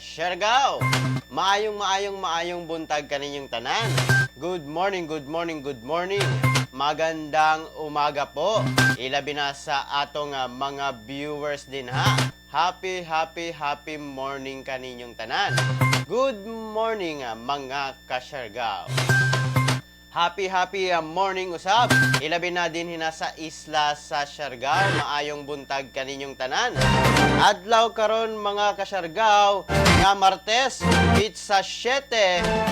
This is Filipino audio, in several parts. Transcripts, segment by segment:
Siargao. Maayong buntag kaninyong tanan. Good morning. Magandang umaga po. Ilabi na sa atong mga viewers din ha. Happy morning kaninyong tanan. Good morning mga ka-Siargao. Happy morning usab. Ilabi na din hina sa isla sa Siargao. Maayong buntag kaninyong tanan. Adlaw karon mga ka-Siargao nga Martes, it's sa 7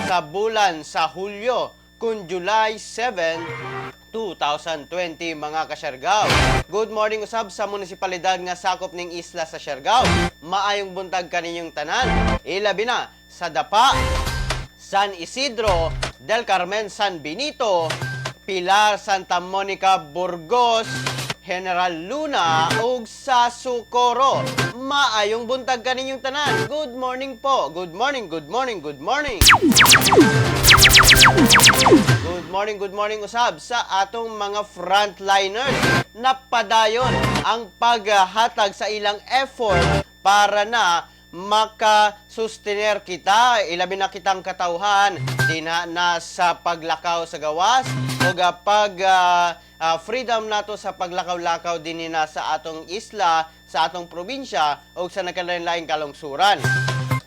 sa bulan sa Hulyo kun July 7, 2020 mga ka-Siargao. Good morning usab sa munisipalidad nga sakop ning isla sa Siargao. Maayong buntag kaninyong tanan. Ilabi na sa Dapa, San Isidro, Del Carmen, San Benito, Pilar, Santa Monica, Burgos, General Luna, ug sa Socorro. Maayong buntag kaninyong tanan. Good morning po. Good morning. Good morning usab sa atong mga frontliners. Napadayon ang paghatag sa ilang effort para na makasustener kita, ilabi na kitang katawhan dinha na sa paglakaw sa gawas o freedom nato sa paglakaw-lakaw dinhi na sa atong isla, sa atong probinsya o sa nagkalain-laing kalungsuran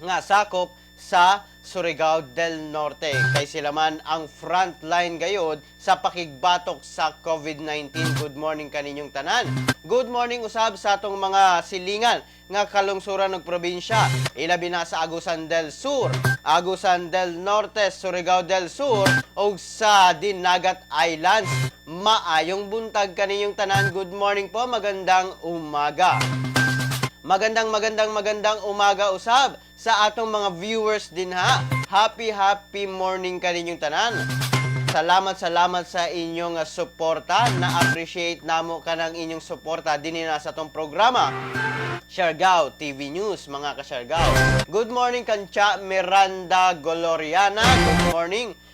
nga sakop sa Surigao del Norte. Kay sila man ang frontline gayod sa pakigbatok sa COVID-19. Good morning kaninyong tanan. Good morning usab sa atong mga silingan nga kalungsuran ng probinsya. Ilabi na sa Agusan del Sur, Agusan del Norte, Surigao del Sur o sa Dinagat Islands. Maayong buntag kaninyong tanan. Good morning po. Magandang umaga. Magandang umaga usab sa atong mga viewers din ha. Happy morning kaninyong tanan. Salamat sa inyong suporta. Na-appreciate namo kanang inyong suporta dinhi na sa atong programa Siargao TV News mga ka-Siargao. Good morning kancha Miranda Goloriana.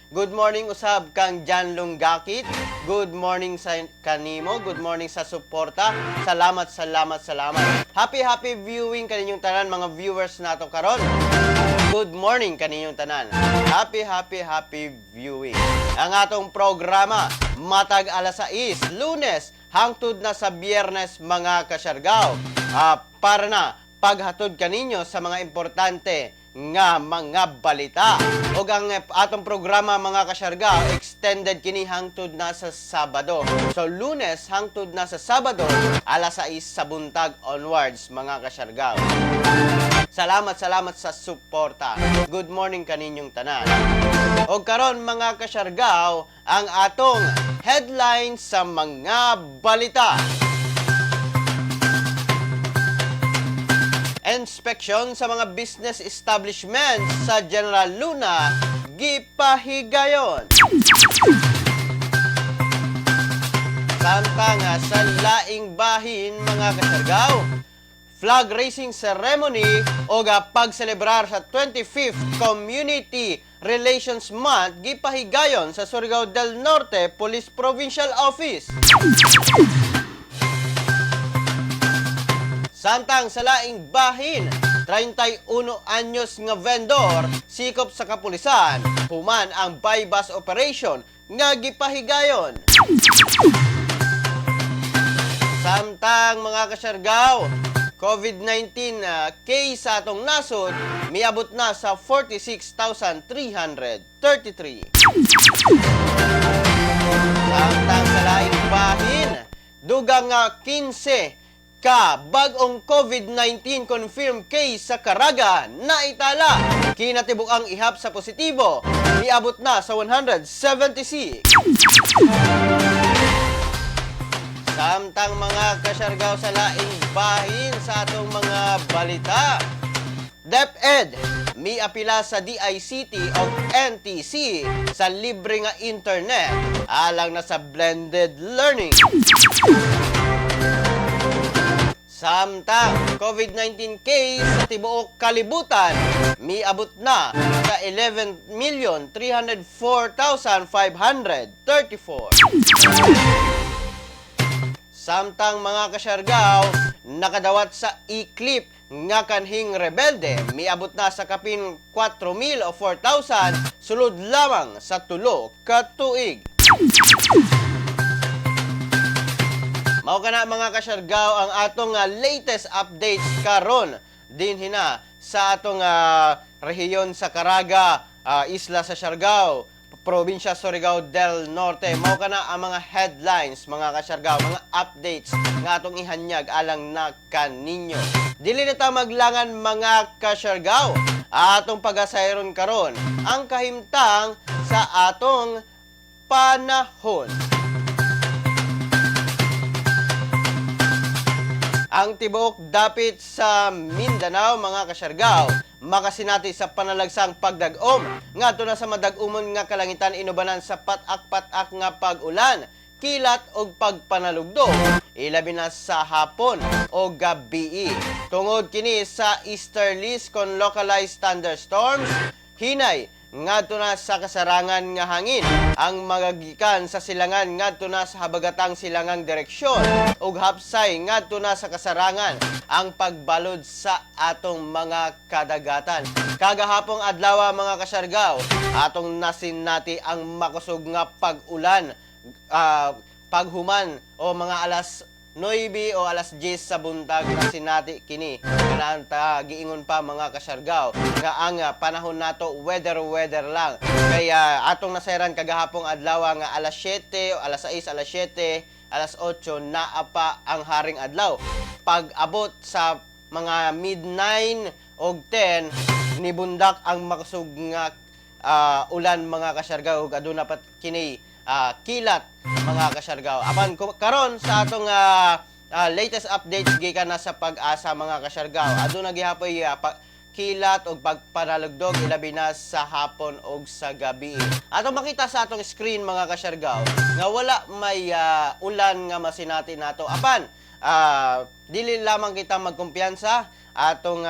Good morning usab kang Jan Lunggakit. Good morning sa kanimo. Good morning sa suporta. Salamat. Happy viewing kaninyong tanan mga viewers nato karon. Good morning kaninyong tanan. Happy viewing. Ang atong programa matag alas 6 Lunes hangtod na sa Biyernes mga ka-Siargao. Para na paghatod kaninyo sa mga importante nga mga balita. O ang atong programa mga ka-Siargao extended kini hangtod na sa Sabado. So Lunes hangtod na sa Sabado alas 6 sa buntag onwards mga ka-Siargao. Salamat sa suporta. Good morning kaninyong tanan. O karon mga ka-Siargao ang atong headline sa mga balita. Inspection sa mga business establishment sa General Luna gipahigayon. Samtang sa laing bahin mga ka-Siargao, flag raising ceremony o pagselebrar sa 25th Community Relations Month gipahigayon sa Surigao del Norte Police Provincial Office. Samtang sa laing bahin, 31 anyos nga vendor sikop sa kapulisan, human ang bypass operation nga gipahigayon. Samtang mga ka-Siargao, COVID-19 case sa atong nasod miabot na sa 46,333. Samtang sa laing bahin, dugang 15 ka bag-ong COVID-19 confirmed case sa Caraga na itala. Kinatibuk ang ihap sa positibo, miabot na sa 176. Samtang mga ka-Siargao sa laing bahin sa atong mga balita, DepEd miapila sa DICT o NTC sa libre nga internet alang na sa blended learning. Samtang COVID-19 case sa tibuok kalibutan miabot na sa 11,304,534. Samtang mga ka-Siargao nakadawat sa e-clip nga kanhing rebelde miabot na sa kapin 4,000 o 4,000 sulod lamang sa tulo ka tuig. Mao kana mga kasyargaw ang atong latest updates karon din hina sa atong rehiyon sa Caraga, isla sa Siargao, probinsya Surigao del Norte. Mao kana ang mga headlines mga kasyargaw, mga updates nga atong ihanyag alang na kaninyo. Dili na ta maglangan mga kasyargaw, atong pagasayron karon ang kahimtang sa atong panahon. Ang tibuok dapit sa Mindanao mga kasyargaw makasinati sa panalagsang pagdag-om ngadto na sa madag-umon nga kalangitan inubanan sa patak-patak nga pag-ulan, kilat og pagpanalugdog ilabi na sa hapon o gabi. Tungod kini sa easterlies kon localized thunderstorms, hinay ngadto na sa kasarangan nga hangin ang magagikan sa silangan ngadto na sa habagatang silangang direksyon ug hapsay ngadto na sa kasarangan ang pagbalod sa atong mga kadagatan. Kagahapong adlaw mga kasyargaw, atong nasinati ang makusog nga pag-ulan paghuman o mga alas 9 o alas 10 sa buntag na sinati kini. Ganahan ta giingon pa mga kasyargaw nga ang panahon nato weather lang. Kaya atong nasayran kagahapong adlaw nga alas 7 o alas 6, alas 7, alas 8 naa pa ang haring adlaw. Pag abot sa mga mid-9 o 10 nibundak ang makusog nga ulan mga kasyargaw ug aduna pa kini kilat mga kasyargaw. Apan karon sa atong latest updates gikan na sa Pag-asa mga kasyargaw, aduna gihapoy kilat og pagpanalugdog ilabi na sa hapon og sa gabi. Atong makita sa atong screen mga kasyargaw nga wala may ulan nga masinati nato. Apan dili lamang kita magkumpiyansa atong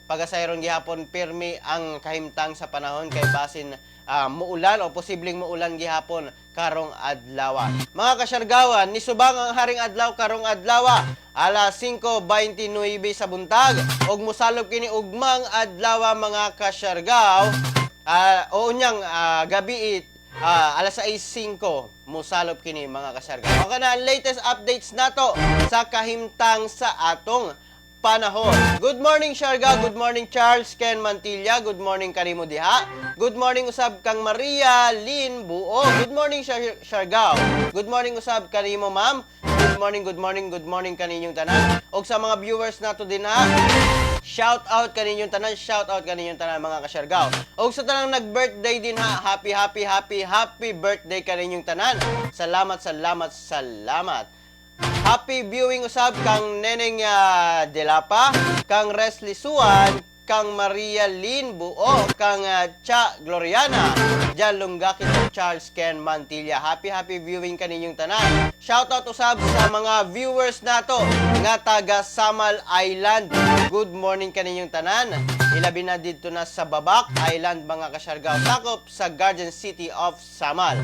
pagasayron gihapon pirmi ang kahimtang sa panahon kay basin muulan o posibleng muulan gihapon karong adlaw. Mga kasyargawan, nisubang ang haring adlaw karong adlaw alas 5:29 sa buntag ug mosalop kini ugmang adlaw mga kasyargaw o unyang gabi alas 6:05 mosalop kini mga kasyargaw. O kana ang latest updates nato sa kahimtang sa atong panahon. Good morning Siargao, good morning Charles Ken Mantilla, good morning kanimo diha. Good morning usab kang Maria Lynn Buo. Good morning Siargao. Good morning usab kanimo ma'am. Good morning kaninyong tanan. Og sa mga viewers nato din ha, shout out kaninyong tanan mga kasyargao. Og sa tanang nag-birthday din ha, happy birthday kaninyong tanan. Salamat. Happy viewing usab kang Neneng Delapa, kang Resli Suan, kang Maria Lynn Buo, kang Cha Gloriana, Jan Lunggakit ug Charles Ken Mantilla. Happy viewing kaninyong tanan. Shoutout usab sa mga viewers nato nga taga Samal Island. Good morning kaninyong tanan. Ilabi na dito na sa Babak Island mga kasyargao, sakop sa Garden City of Samal.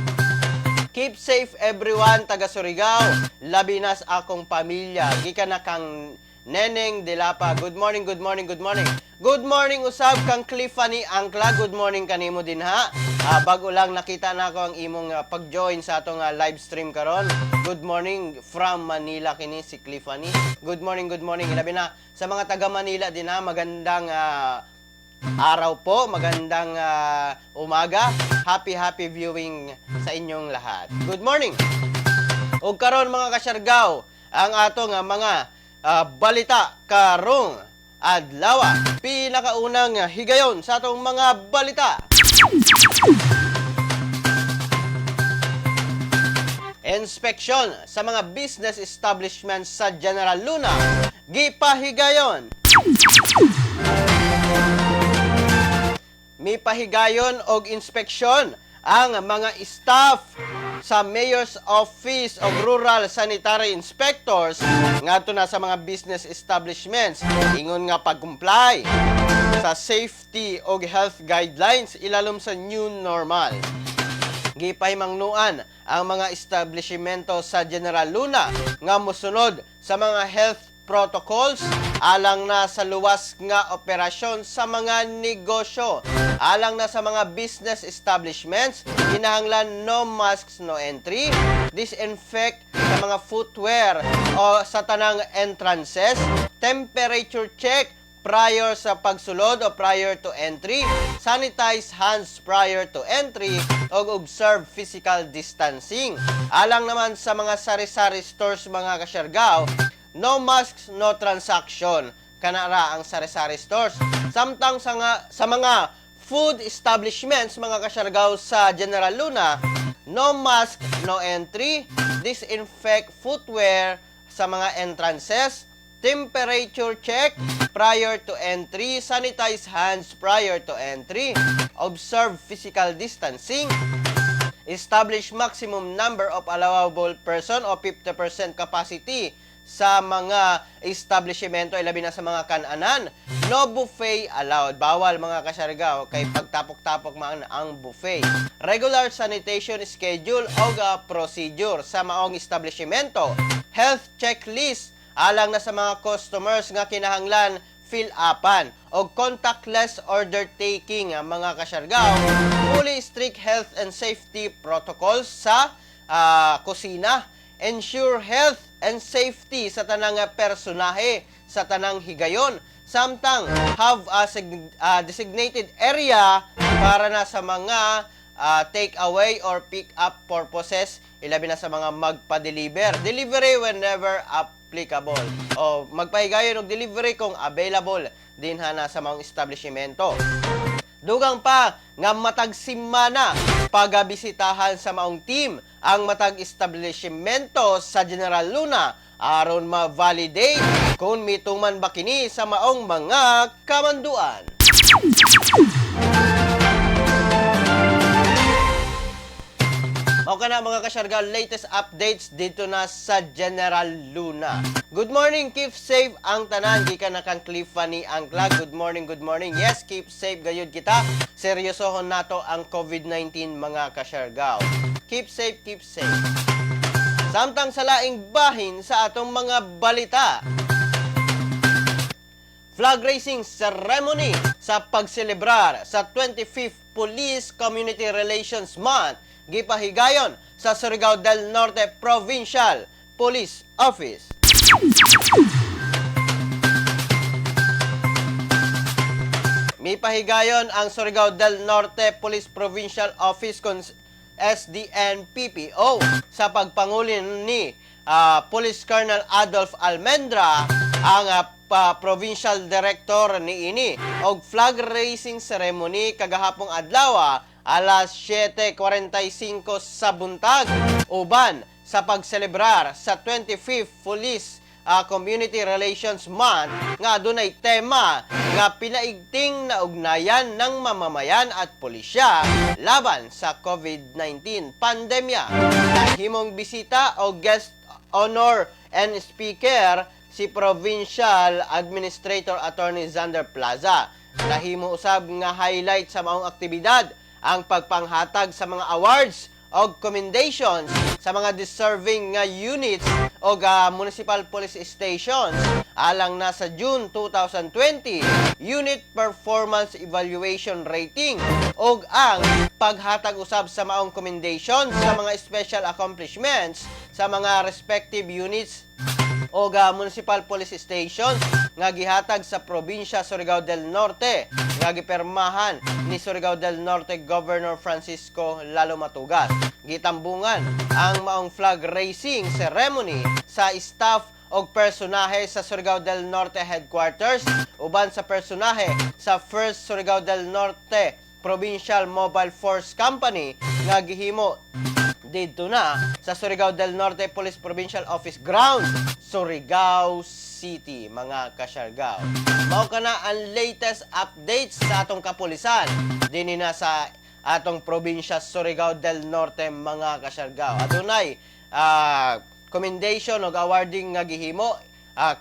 Keep safe everyone, taga Surigao. Labi na sa akong pamilya. Gikan na kang Neneng Delapa. Good morning. Good morning usab kang Cliffany Angkla. Good morning kanimo din ha. Bago lang nakita na ako ang imong pag-join sa atong live stream karon. Good morning from Manila kini si Cliffany. Good morning. Ilabi na sa mga taga Manila din ha. Magandang araw po, magandang umaga. Happy viewing sa inyong lahat. Good morning. Og karon mga kasyargao, ang atong mga balita karong adlaw. Pinakaunang higayon sa atong mga balita. Inspeksyon sa mga business establishments sa General Luna gipahigayon. May pahigayon og inspeksyon ang mga staff sa Mayor's Office of Rural Sanitary Inspectors ngadto na sa mga business establishments ingon nga pag-comply sa safety og health guidelines ilalom sa new normal. Gipahimangnuan ang mga establishmento sa General Luna nga mosunod sa mga health protocols alang na sa luwas nga operasyon sa mga negosyo, alang na sa mga business establishments, kinahanglan no masks, no entry, disinfect sa mga footwear o sa tanang entrances, temperature check prior sa pagsulod o prior to entry, sanitize hands prior to entry, o observe physical distancing. Alang naman sa mga sari-sari stores mga kasyargaw, no masks, no transaction. Kanara ang sari-sari stores. Samtang sa mga food establishments mga kasyargaw sa General Luna, no mask, no entry, disinfect footwear sa mga entrances, temperature check prior to entry, sanitize hands prior to entry, observe physical distancing, establish maximum number of allowable person o 50% capacity sa mga establishmento, ilabi na sa mga kananan. No buffet allowed. Bawal mga kasyargaw kay pagtapok-tapok man ang buffet. Regular sanitation schedule o procedure sa maong establishmento. Health checklist alang na sa mga customers nga kinahanglan fill upan o contactless order taking mga kasyargaw. Fully strict health and safety protocols sa kusina. Ensure health and safety sa tanang personahe sa tanang higayon. Samtang have a designated area para na sa mga take away or pick up purposes, ilabi na sa mga magpa-deliver. Delivery whenever applicable. O magpahigayon og delivery kung available din na sa mga establishmento. Dugang pa nga matag simana pagabisitahan sa maong team ang matag establishmento sa General Luna aron ma-validate kung mituman ba kini sa maong mga kamanduan. Mao kana mga kasyarga, latest updates dito na sa General Luna. Good morning, keep safe ang tanan, gikan na kang Cliffany Angkla. Good morning, good morning. Yes, keep safe gayud kita. Seryosohon nato ang COVID-19 mga kasyarga. Keep safe, keep safe. Samtang sa laing bahin sa atong mga balita. Flag raising ceremony sa pagselebrar sa 25th Police Community Relations Month gipahigayon sa Surigao del Norte Provincial Police Office. Mipahigayon ang Surigao del Norte Police Provincial Office kung SDN-PPO sa pagpangulin ni Police Colonel Adolf Almendra ang Provincial Director ni ini og flag raising ceremony kagahapong adlaw alas 7:45 sa buntag uban sa pagselebrar sa 25th Police Community Relations Month nga dunay tema nga pinaigting na ugnayan ng mamamayan at pulisya laban sa COVID-19 pandemya. Nahimong bisita o guest honor and speaker si Provincial Administrator Attorney Zander Plaza. Nahimo usab nga highlight sa maong aktibidad ang pagpanghatag sa mga awards o commendations sa mga deserving nga units o municipal police stations alang na sa June 2020 Unit Performance Evaluation Rating o ang paghatag usab sa maong commendations sa mga special accomplishments sa mga respective units o municipal police stations nga gihatag sa probinsya Surigao del Norte nga gipermahan ni Surigao del Norte Governor Francisco Lalo Matugas. Gitambungan ang maong flag raising ceremony sa staff o personahe sa Surigao del Norte Headquarters uban sa personahe sa 1st Surigao del Norte Provincial Mobile Force Company nga gihimo dito na sa Surigao del Norte Police Provincial Office Ground, Surigao City, mga kasyargao. Mao kana ang latest updates sa atong kapulisan dinhi na sa atong probinsya Surigao del Norte, mga kasyargao. Adunay commendation o awarding nga gihimo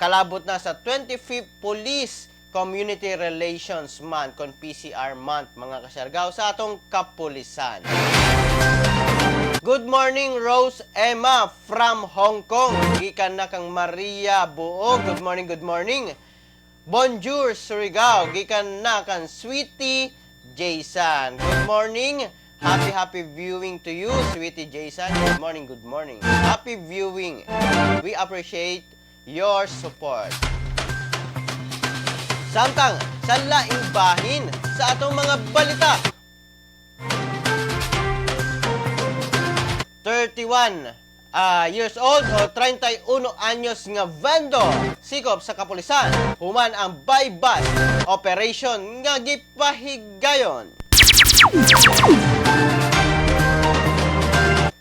kalabot na sa 25th Police Community Relations Month kon PCR Month, mga kasyargao, sa atong kapulisan. Good morning, Rose Emma from Hong Kong. Gikan na kang Maria Buog. Good morning, good morning. Bonjour, Surigao. Gikan na kan Sweetie Jason. Good morning. Happy viewing to you, Sweetie Jason. Good morning, good morning. Happy viewing. We appreciate your support. Samtang sa laing bahin sa atong mga balita. 31 years old o 31 anyos nga vendor sikop sa kapulisan human ang buy-bust operation nga gipahigayon.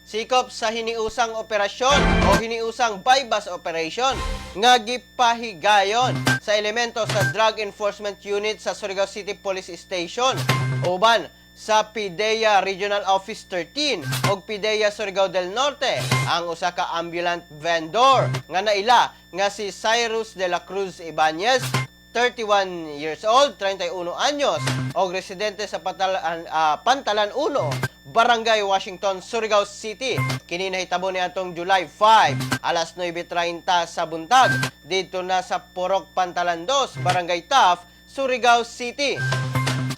Sikop sa hiniusang operasyon o hiniusang buy-bust operation nga gipahigayon sa elemento sa Drug Enforcement Unit sa Surigao City Police Station uban sa PIDEA Regional Office 13 o PIDEA Surigao del Norte ang usa ka ambulant vendor nga naila nga si Cyrus de la Cruz Ibanez, 31 years old, 31 anyos, o residente sa Pantalan 1, Barangay Washington, Surigao City. Kini nahitabo ni atong July 5, alas 9:30 sa buntag, dito na sa Purok Pantalan 2, Barangay Taft, Surigao City.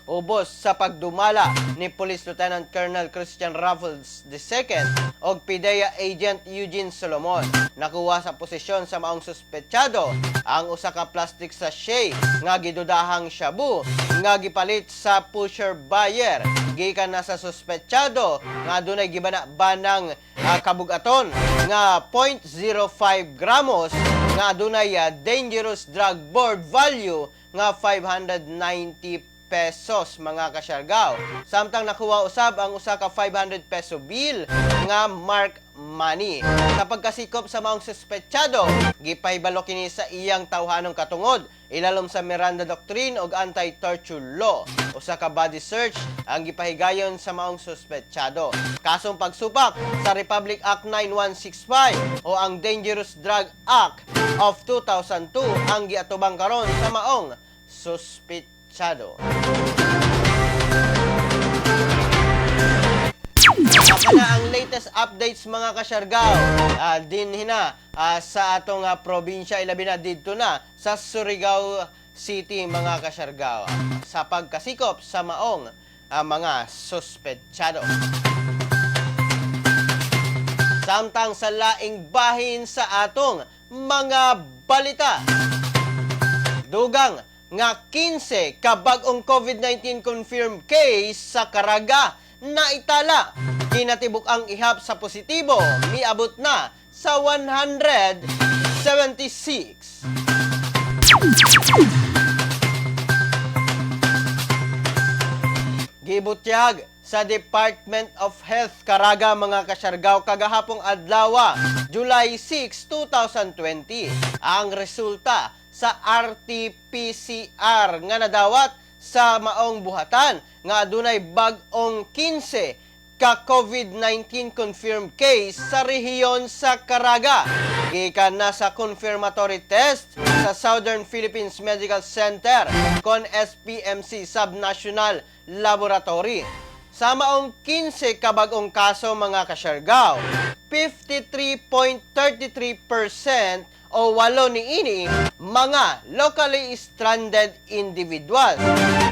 Ubos sa pagdumala ni Police Lieutenant Colonel Christian Raffles II o PIDEA Agent Eugene Solomon. Nakuha sa posisyon sa maong suspetsado ang usa ka plastic sachet nga gidudahang shabu nga gipalit sa pusher buyer. Gikan na sa suspetsado nga adunay gibana-banang kabugaton nga 0.05 gramos nga adunay dangerous drug board value nga 590 pesos mga kasyargaw. Samtang nakuha usab ang usa ka 500 peso bill nga mark money. Sa pagkasikop sa maong suspetsado, gipaybalo kini sa iyang tawhanong katungod ilalom sa Miranda Doctrine ug Anti-Torture Law. Usa ka body search ang gipahigayon sa maong suspetsado. Kasong pagsupak sa Republic Act 9165 o ang Dangerous Drug Act of 2002 ang giatubang karon sa maong suspetsado. Aka na ang latest updates mga kasyargaw. Din hina sa atong probinsya, ilabi na dito na sa Surigao City mga kasyargaw. Sa pagkasikop sa maong mga suspetsado. Samtang sa laing bahin sa atong mga balita. Dugang nga 15 ka bag-ong COVID-19 confirmed case sa Caraga na itala. Kinatibuk ang ihap sa positibo, miabot na sa 176. Gibutyag sa Department of Health Caraga mga kasyargaw kagahapong adlaw, July 6, 2020, ang resulta sa RT-PCR nga nadawat sa maong buhatan nga adunay bag-ong 15 ka COVID-19 confirmed case sa rehiyon sa Caraga. Gikan na sa confirmatory test sa Southern Philippines Medical Center kon SPMC Subnational Laboratory. Sa maong 15 ka bag-ong kaso mga kasyargaw, 53.33% o 8 niini mga locally stranded individuals,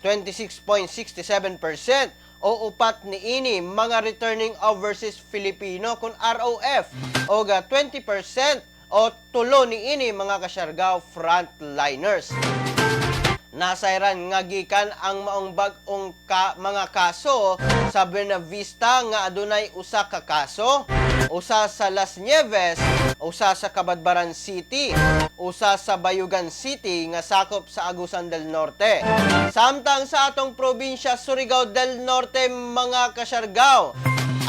26.67% o 4 niini mga returning overseas Filipino kung ROF o 20% o 3 niini mga kasyargaw frontliners. Nasayran nga gikan ang maong bag-ong mga kaso sa Buena Vista nga adunay usa ka kaso, usa sa Las Nieves, usa sa Cabadbaran City, usa sa Bayugan City nga sakop sa Agusan del Norte. Samtang sa atong probinsya Surigao del Norte mga kasyargaw,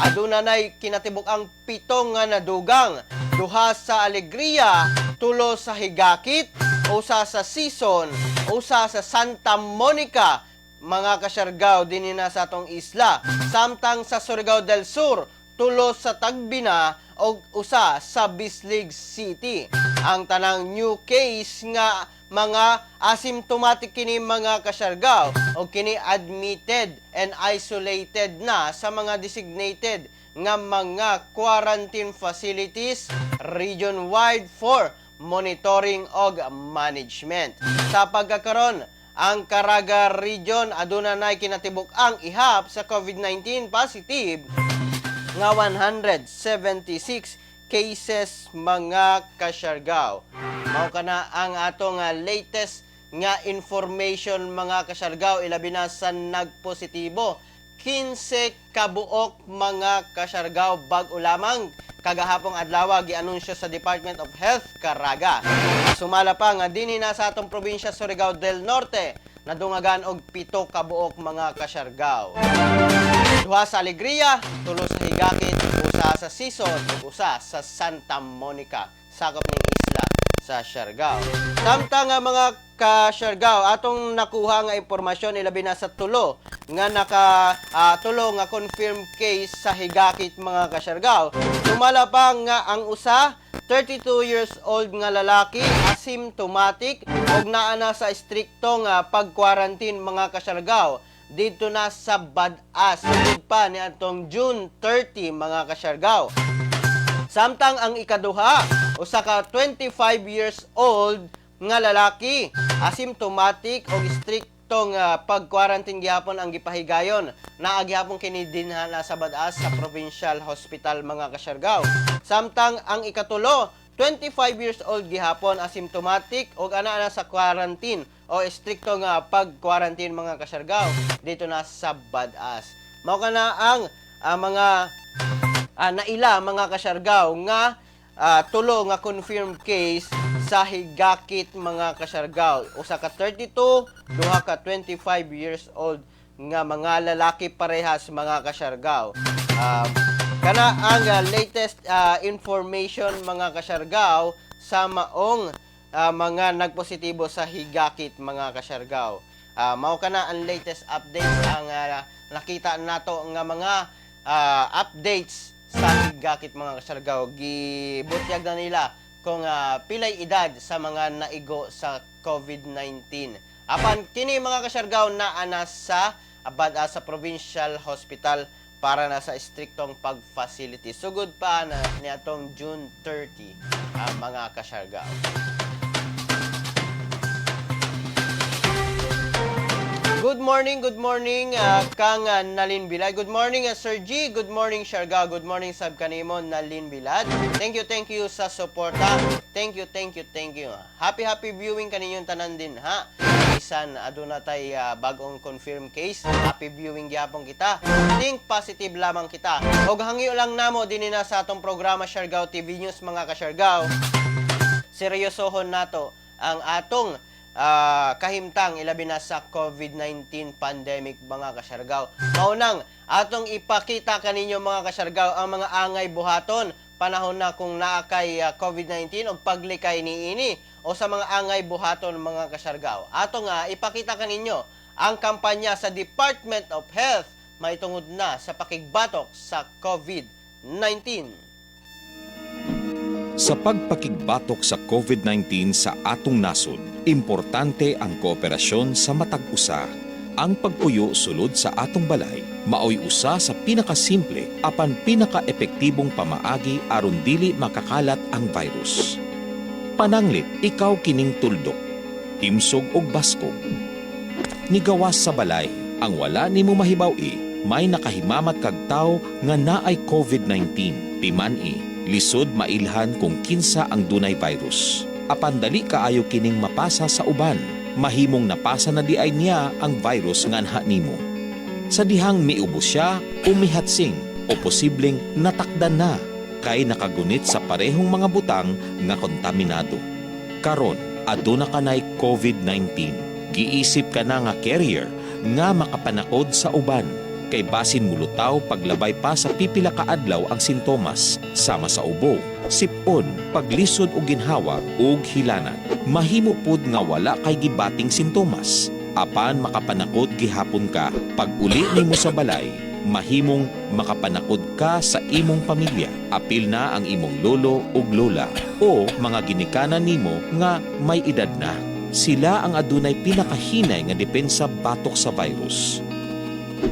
adunay kinatibuk ang 7 nga nadugang, 2 sa Alegria, 3 sa Higakit, usa sa Sison, usa sa Santa Monica, mga kasyargaw din na sa atong isla. Samtang sa Surigao del Sur, 3 sa Tagbina o usa sa Bislig City. Ang tanang new case nga mga asymptomatic kini mga kasyargaw o kini admitted and isolated na sa mga designated nga mga quarantine facilities region-wide for monitoring ug management. Sa pagkakaron, ang Caraga Region aduna nay kinatibuk ang ihap sa COVID-19 positive nga 176 cases mga kasyargaw. Mao kana ang atong latest nga information mga kasyargaw, ilabi na sa nagpositibo. 15 kabuok mga kasyargaw bag-o lamang kagahapong adlaw gianunsyo sa Department of Health Caraga. Sumala pa nga dinhi na sa atong probinsya Surigao del Norte nadungagan og 7 kabuok mga kasyargaw. Duha sa Alegria, 3 sa Higakit, 1 sa Sison, ug 1 sa Santa Monica, sakop ning isla sa Siargao. Samtang nga mga ka-Siargao, atong nakuha nga impormasyon ilabi na sa tulo nga confirmed case sa Higakit mga ka-Siargao. Sumala pa nga ang usa 32 years old nga lalaki asymptomatic ug naa na sa striktong pag-quarantine mga ka-Siargao dito na sa Bad-As sugod pa ni atong June 30 mga ka-Siargao. Samtang ang ikaduha, usa ka 25 years old nga lalaki, asymptomatic o striktong pag-quarantine gihapon ang gipahigayon. Naagihapon kini dinha na sa Bad-As sa Provincial Hospital mga ka-Siargao. Samtang ang ikatulo, 25 years old gihapon, asymptomatic o ana na sa quarantine o striktong pag-quarantine mga ka-Siargao dito na sa Bad-As. Mao kana ang mga naila mga ka-Siargao nga tulo nga confirmed case sa Higakit mga ka-Siargao. Usa ka 32, duha ka 25 years old nga mga lalaki parehas mga ka-Siargao. Kana ang latest information mga ka-Siargao sa maong mga nagpositibo sa Higakit mga ka-Siargao. Mao kana ang latest updates ang nakita nato nga mga updates sa Higakit mga ka-Siargao. Gibutyag na nila kung pilay edad sa mga naigo sa COVID-19. Apan kini mga ka-Siargao naa na sa Bad-As sa Provincial Hospital para na sa striktong pag-facility. Sugod pa na niatong June 30 mga ka-Siargao. Good morning, Kang Nalin Bilad. Good morning, Sir G. Good morning, Siargao. Good morning, Sab kanimo, Nalin Bilad. Thank you sa suporta. Thank you. Happy viewing kaninyong tanan din, ha? Isan, aduna tay bagong confirmed case. Happy viewing gyapon kita. Think positive lamang kita. Og hangyo lang namo dinhi na sa atong programa Siargao TV News mga ka-Siargao. Seryosohon nato ang atong kahimtang ilabi na sa COVID-19 pandemic mga ka-Siargao. Maunang atong ipakita kaninyo mga ka-Siargao ang mga angay buhaton panahon na kung naa kay COVID-19 o paglikay niini o sa mga angay buhaton mga ka-Siargao. Atong ipakita kaninyo ang kampanya sa Department of Health maitungod na sa pakigbatok sa COVID-19. Sa pagpakigbatok sa COVID-19 sa atong nasod, importante ang kooperasyon sa matag usa. Ang pagpuyo sulod sa atong balay, maoy usa sa pinakasimple apan pinakaepektibong pamaagi aron dili makakalat ang virus. Pananglit, ikaw kining tuldok, timsog og baskog. Nigawas sa balay, ang wala nimo mahibaw-i, may nakahimamat kag tawo nga naay COVID-19, timan-i. Lisod mailhan kung kinsa ang dunay virus. Apan dali kaayo kining mapasa sa uban. Mahimong napasa na di ay niya ang virus nga anha nimo. Sa dihang miubos siya o mihatsing o posibleng natakdan na kay nakagunit sa parehong mga butang nga kontaminado. Karon, aduna kanay COVID-19. Giisip ka na nga carrier nga makapanakod sa uban. Kay basin mulutaw paglabay pa sa pipila ka adlaw ang sintomas sama sa ubo, sipon, paglisod og ginhawa ug hilanat. Mahimo pud nga wala kay gibating sintomas. Apan makapanakod gihapon ka pag uli nimo sa balay, mahimong makapanakod ka sa imong pamilya. Apil na ang imong lolo ug lola o mga ginikanan nimo nga may edad na. Sila ang adunay pinakahinay nga depensa batok sa virus.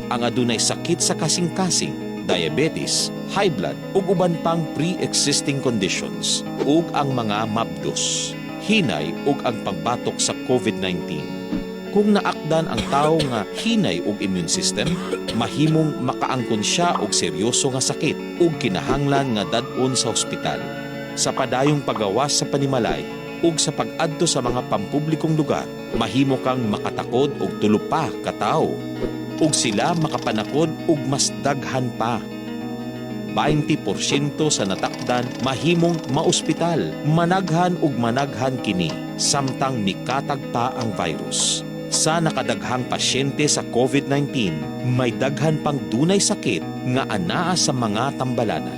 Ang adunay sakit sa kasing-kasing, diabetes, high blood ug uban pang pre-existing conditions ug ang mga mabdos, hinay ug ang pagbatok sa COVID-19. Kung naakdan ang tawo nga hinay og immune system, mahimong makaangkon siya og seryoso nga sakit ug kinahanglan nga dad-on sa ospital. Sa padayong pagawas sa panimalay ug sa pag-adto sa mga pampublikong lugar, mahimo kang makatakod og tulo pa ka tawo ug sila makapanakod og mas daghan pa. 20% sa natakdan mahimong maospital, managhan ug managhan kini samtang mikatag pa ang virus. Sa nakadaghang pasyente sa COVID-19, may daghan pang dunay sakit nga anaa sa mga tambalanan.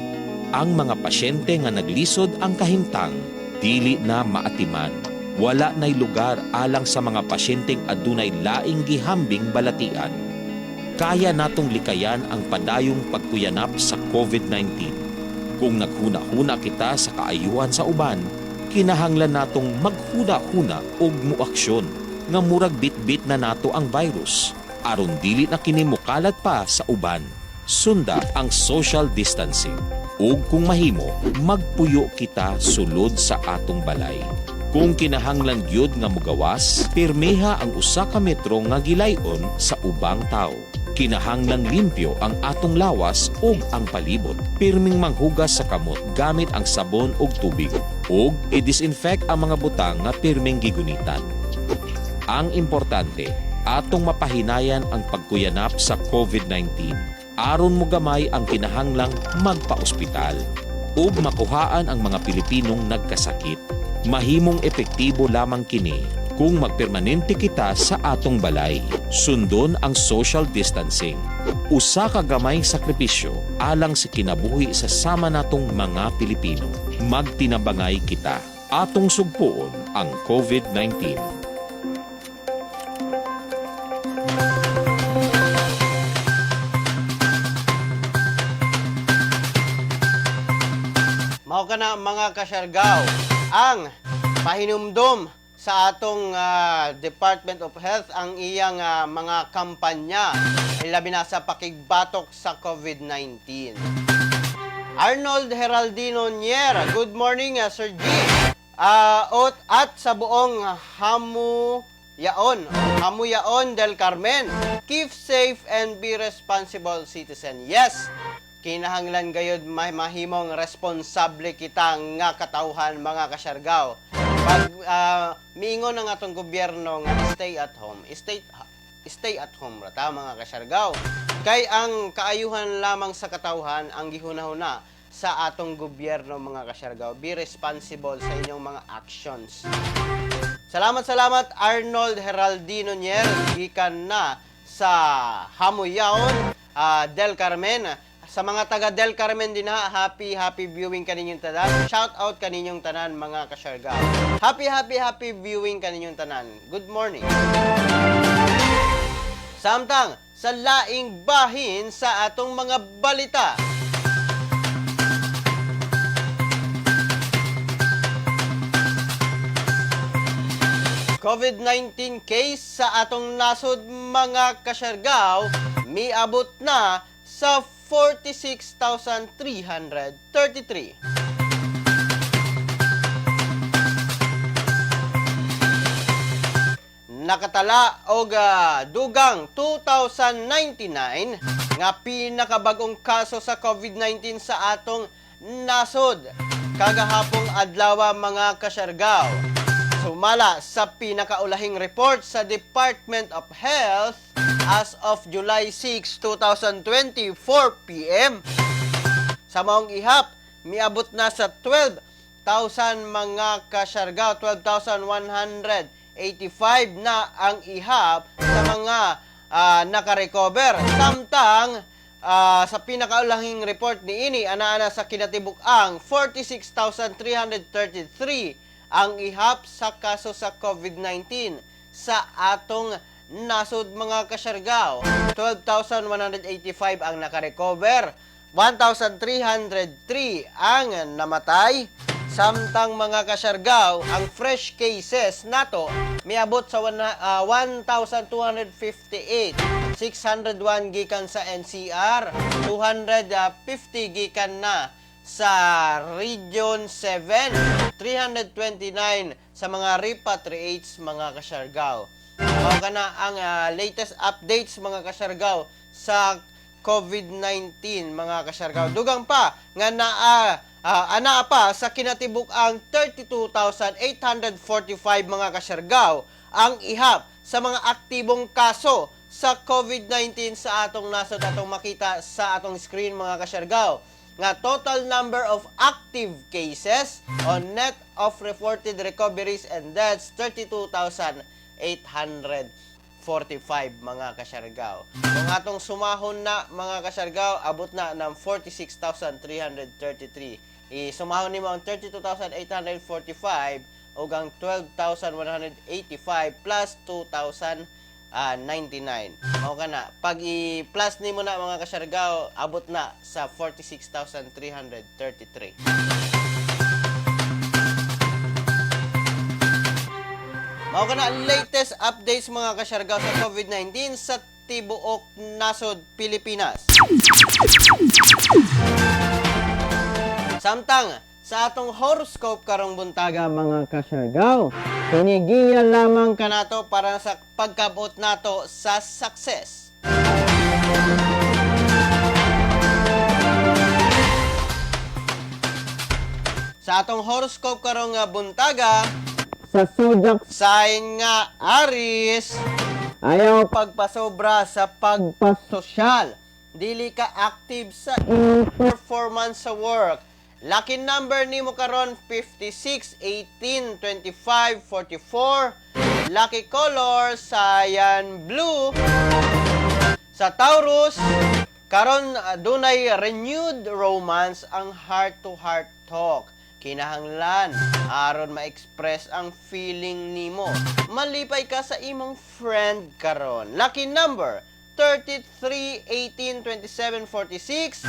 Ang mga pasyente nga naglisod ang kahimtang, dili na maatiman. Wala nay lugar alang sa mga pasyenteng adunay laing gihambing balatian. Kaya natong likayan ang padayong pagkuyanap sa COVID-19. Kung naghuna-huna kita sa kaayuhan sa uban, kinahanglan natong maghuna-huna og muaksyon nga murag bit-bit na nato ang virus aron dili na kini mokalat pa sa uban. Sunda ang social distancing ug kung mahimo magpuyo kita sulod sa atong balay. Kung kinahanglan gyud nga mogawas, pirmeha ang 1 ka metro nga gilayon sa ubang tawo. Kinahanglan limpyo ang atong lawas ug ang palibot. Pirming manghugas sa kamot gamit ang sabon ug tubig ug i-disinfect ang mga butang nga pirming gigunitan. Ang importante, atong mapahinayan ang pagkuyanap sa COVID-19 aron mo gamay ang kinahanglang magpa-ospital ug makuhaan ang mga Pilipinong nagkasakit. Mahimong epektibo lamang kini kung magpermanente kita sa atong balay. Sundon ang social distancing. Usa ka gamay sakripisyo alang sa kinabuhi sa sama natong mga Pilipino. Magtinabangay kita. Atong sugpuon ang COVID-19. Mao kana mga kasyargaw, ang pahinumdom sa atong Department of Health ang iyang mga kampanya, labi na sa pakigbatok sa COVID-19. Arnold Heraldino Nier, good morning Sir G. At sa buong Hamuyaon del Carmen, keep safe and be responsible citizen. Yes, kinahanglan gayud mahimong responsable kita nga katawhan mga kasyargaw. Pag miingon ang atong gobyerno nga stay at home rata mga kasyargaw. Kay ang kaayuhan lamang sa katawhan ang gihunahuna sa atong gobyerno mga kasyargaw. Be responsible sa inyong mga actions. Salamat Arnold Heraldino Nier, gikan na sa Hamuyaon del Carmen. Sa mga taga Del Carmen din happy viewing kaninyong tanan. Shout out kaninyong tanan mga kasyargaw. Happy viewing kaninyong tanan. Good morning. Samtang sa laing bahin sa atong mga balita. COVID-19 case sa atong nasod mga kasyargaw miabot na sa 46,333. Nakatala og dugang 2,099 nga pinakabagong kaso sa COVID-19 sa atong nasod kagahapong adlaw mga kasyargaw. Sumala sa pinakaulahing report sa Department of Health as of July 6, 2020, 4 p.m. Sa maong ihap, miabot na sa 12,000 mga kasyargaw, 12,185 na ang ihap sa mga nakarecover. Samtang sa pinakaulahing report ni ini, ana sa kinatibuk-ang 46,333 ang ihap sa kaso sa COVID-19 sa atong nasod mga kasyargaw. 12,185 ang nakarecover, 1,303 ang namatay. Samtang mga kasyargaw, ang fresh cases nato miabot sa 1,258. 601 gikan sa NCR, 250 gikan na sa Region 7, 329 sa mga repatriates mga kasyargaw. Mao kana ang latest updates mga kasyargaw sa COVID-19 mga kasyargaw. Dugang pa nga ana pa sa kinatibuk ang 32,845 mga kasyargaw ang ihap sa mga aktibong kaso sa COVID-19 sa atong nasod atong makita sa atong screen mga kasyargaw. Nga total number of active cases on net of reported recoveries and deaths 32,845 mga kasyargaw. Kung atong sumahon na mga kasyargaw, abot na ng 46,333. Isumahon nimo ang 32,845 o ang 12,185 plus 2,099. Mao kana. Pag i-plus nimo na mga kasyargaw, abot na sa 46,333. Mao kana ang latest updates mga kasyargaw sa COVID-19 sa tibuok nasod Pilipinas. Samtang sa atong horoscope karong buntaga mga kasyargaw, hinigiya lamang kanato para sa pagkabot nato sa success. Sa atong horoscope karong buntaga, sa zodiac sign nga Aries, ayaw pagpasobra sa pagpasosyal. Dili ka active sa performance sa work. Lucky number nimo karon 56, 18, 25, 44. Lucky color cyan blue. Sa Taurus, karon dunay renewed romance ang heart-to-heart talk. Kinahanglan aron ma-express ang feeling nimo. Malipay ka sa imong friend karon. Lucky number 33, 18, 27, 46.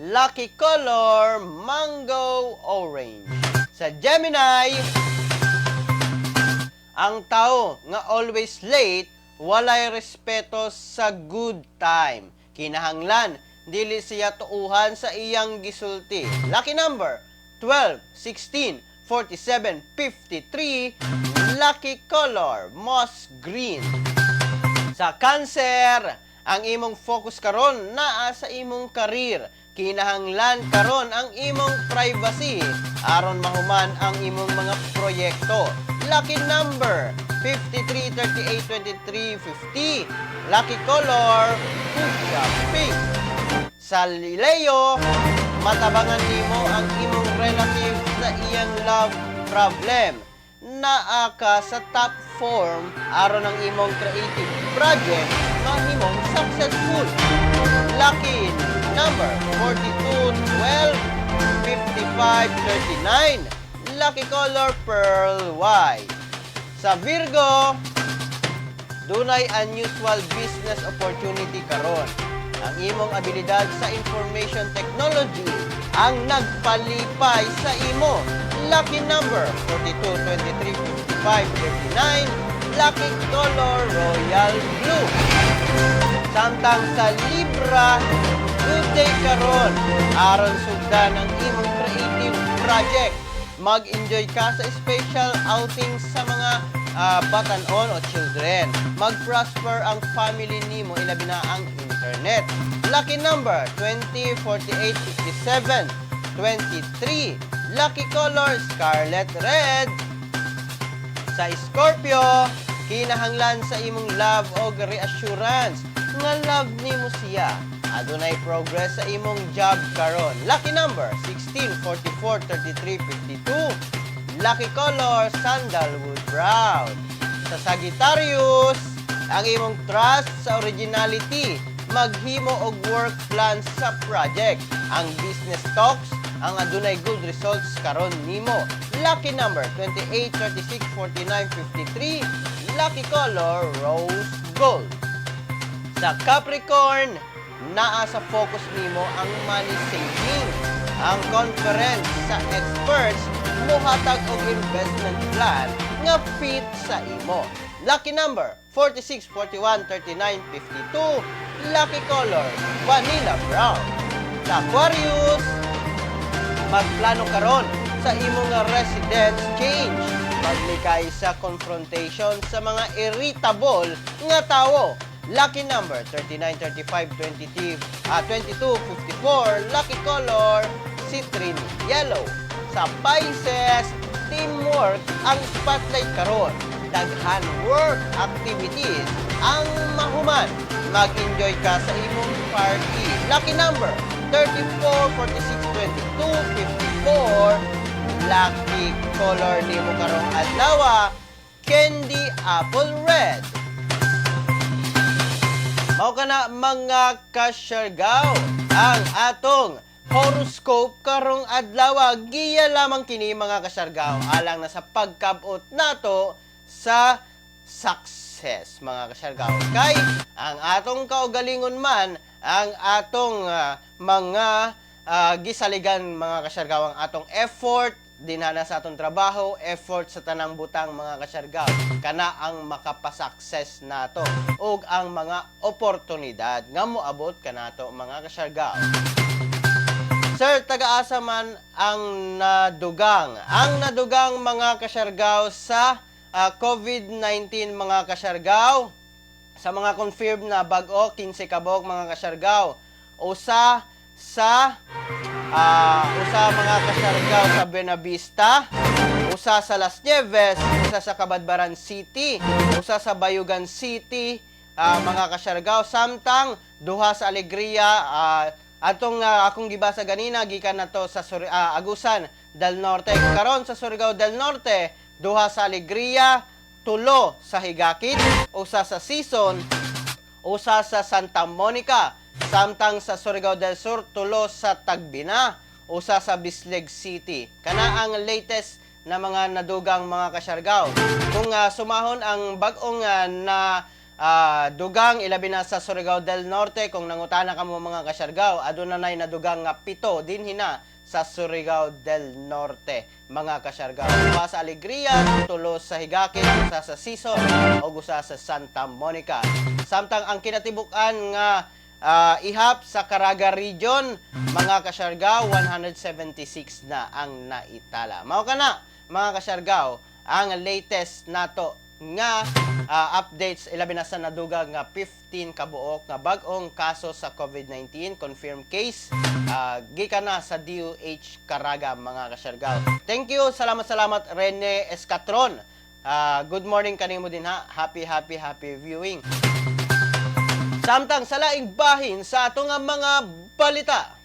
Lucky color mango orange. Sa Gemini, ang tao nga always late, walay respeto sa good time. Kinahanglan dili siya tuuhan sa iyang gisulti. Lucky number 12, 16, 47, 53. Lucky color moss green. Sa Cancer, ang imong focus karon naa sa imong career. Kinahanglan karon ang imong privacy aron mahuman ang imong mga proyekto. Lucky number 53, 38, 23, 50. Lucky color fuchsia pink. Sa Leo, matabangan nimo ang imong relative sa iyang love problem. Naa ka sa top form aron ang imong creative project mahimong successful. Lucky number 42, 12, 55, 39. Lucky color pearl white. Sa Virgo, dunay unusual business opportunity karon. Ang imong abilidad sa information technology ang nagpalipay sa imo. Lucky number 42, 23, 55, 39. Lucky color royal blue. Samtang sa Libra, good day karon aron sugdan ang imong creative project. Mag-enjoy ka sa special outing sa mga batanon o children. Mag-prosper ang family nimo ilabi na ang internet. Lucky number 20, 48, 57, 23. Lucky color scarlet red. Sa Scorpio, kinahanglan sa imong love o reassurance nga love nimo siya. Adunay progress sa imong job karon. Lucky number 16, 44, 33, 52. Lucky color sandalwood brown. Sa Sagittarius, ang imong trust sa originality, maghimo og work plan sa project. Ang business talks ang adunay good results karon nimo. Lucky number 28, 36, 49, 53. Lucky color rose gold. Sa Capricorn, naa sa focus nimo ang money saving. Ang conference sa experts mohatag og investment plan nga fit sa imo. Lucky number 46, 41, 39, 52. Lucky color vanilla brown. Sa Aquarius, magplano karon sa imong residence change. Maglikay sa confrontation sa mga irritable nga tawo. Lucky number 39, 35, 22, 54. Lucky color citrine yellow. Sa Pisces, teamwork ang spotlight karon. Daghan work activities ang mahuman. Mag-enjoy ka sa imong party. Lucky number 34, 46, 22, 54. Lucky color nimo karong adlaw, candy apple red. Mao kana mga kasyargaw ang atong horoscope karong adlaw. Giya lamang kini mga kasyargaw alang na sa pagkabot nato sa success mga kasyargaw. Kay ang atong kaugalingon man ang atong mga gisaligan mga kasyargaw, ang atong effort dinana sa atong trabaho, effort sa tanang butang mga kasyargaw, kana ang makapasuccess nato ug ang mga oportunidad nga moabot kanato mga kasyargaw. Sir, taga-asa man ang nadugang? Ang nadugang mga kasyargaw sa COVID-19 mga kasyargaw, sa mga confirmed na bag-o, 15 kabog mga kasyargaw. Usa mga kasyargaw sa Buenavista, usa sa Las Nieves, usa sa Cabadbaran City, usa sa Bayugan City, mga kasyargaw. Samtang duha sa Alegria, akong gibasa ganina gikan nato sa Agusan del Norte. Karon sa Surigao del Norte, duha sa Alegria, tulo sa Higakit, usa sa Sison, usa sa Santa Monica. Samtang sa Surigao del Sur, tulo sa Tagbina, usa sa Bislig City. Kana ang latest na mga nadugang mga kasyargaw. Kung sumahon ang bag-ong na dugang ilabi na sa Surigao del Norte, kung nangutana ka mo mga kasyargaw, aduna nay nadugang nga 7 din hina sa Surigao del Norte mga kasyargaw. Usa sa Alegria, tulo sa Higakit, usa sa Sison, ug usa sa Santa Monica. Samtang ang kinatibukan nga ihap sa Caraga Region, mga kasyargaw, 176 na ang naitala. Mao kana mga kasyargaw ang latest nato nga updates ilabi na sa naduga nga 15 kabuok nga bag-ong kaso sa COVID-19 confirmed case gikan na sa DOH Caraga mga kasyargaw. Thank you, salamat Rene Escatron. Good morning kanimo din ha. Happy viewing. Samtang sa laing bahin sa ato nga mga balita.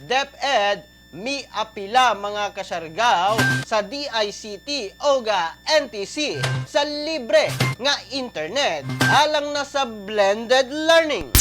DepEd miapila mga kasyargaw sa DICT o NTC sa libre nga internet alang na sa blended learning.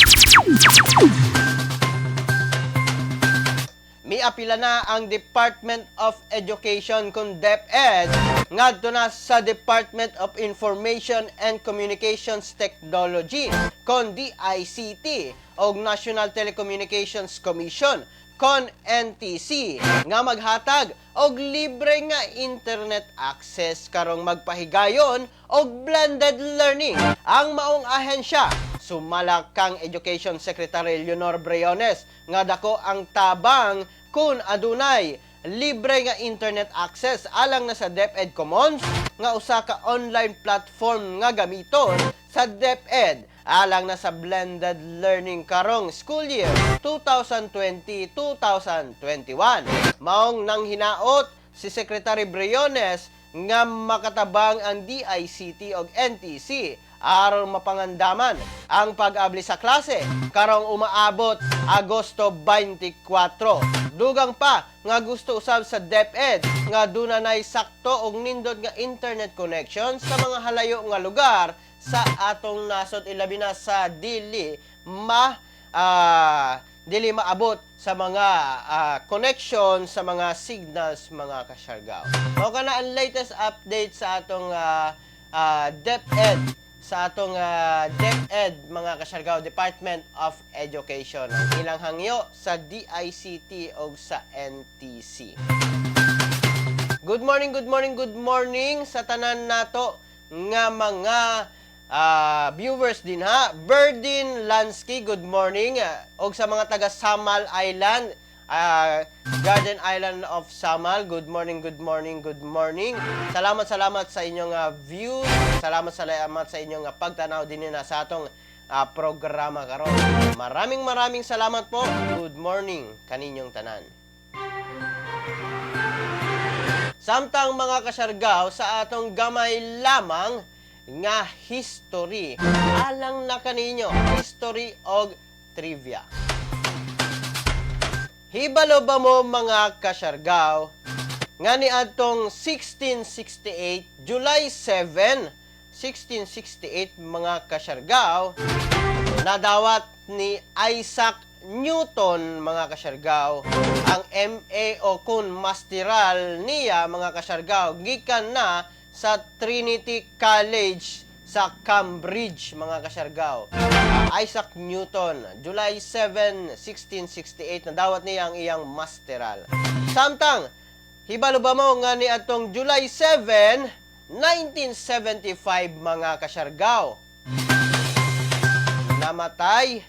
Miapila na ang Department of Education kung DepEd ngadto na sa Department of Information and Communications Technology kon DICT o National Telecommunications Commission kon NTC nga maghatag og libre nga internet access karong magpahigayon og blended learning. Ang maong ahensya sumala kang Education Secretary Leonor Briones nga dako ang tabang kun adunay libre nga internet access alang na sa DepEd Commons nga usa ka online platform nga gamiton sa DepEd alang na sa blended learning karong school year 2020-2021. Maong nang hinaot si Secretary Briones nga makatabang ang DICT ug NTC aron mapangandaman ang pag-abli sa klase karong umaabot Agosto 24. Dugang pa nga gusto usab sa DepEd nga dunay sakto og nindot nga internet connection sa mga halayo nga lugar sa atong nasod ilabi na sa dili maabot sa mga connection sa mga signals mga kasyargaw. Mao kana ang latest update sa atong DepEd mga kasyargaw, Department of Education. Ang ilang hangyo sa DICT o sa NTC. Good morning, good morning, good morning sa tanan nato nga mga viewers din ha. Berdin Lansky, good morning. Og sa mga taga Samal Island, Garden Island of Samal, good morning, good morning, good morning. Salamat sa inyong view. Salamat sa inyong pagtanaw din na sa atong programa karon. Maraming salamat po. Good morning kaninyong tanan. Samtang mga kasyargaw sa atong gamay lamang nga history. Alang na kaninyo, history og trivia. Hibalo ba mo mga kasyargaw nga ni atong 1668, July 7, 1668 mga kasyargaw, nadawat ni Isaac Newton mga kasyargaw ang MA o kun masteral niya mga kasyargaw gikan na sa Trinity College sa Cambridge mga kasyargaw. Isaac Newton, July 7, 1668 nadawat niya ang iyang masteral. Samtang hibalo ba mo nga ni atong July 7, 1975 mga kasyargaw, namatay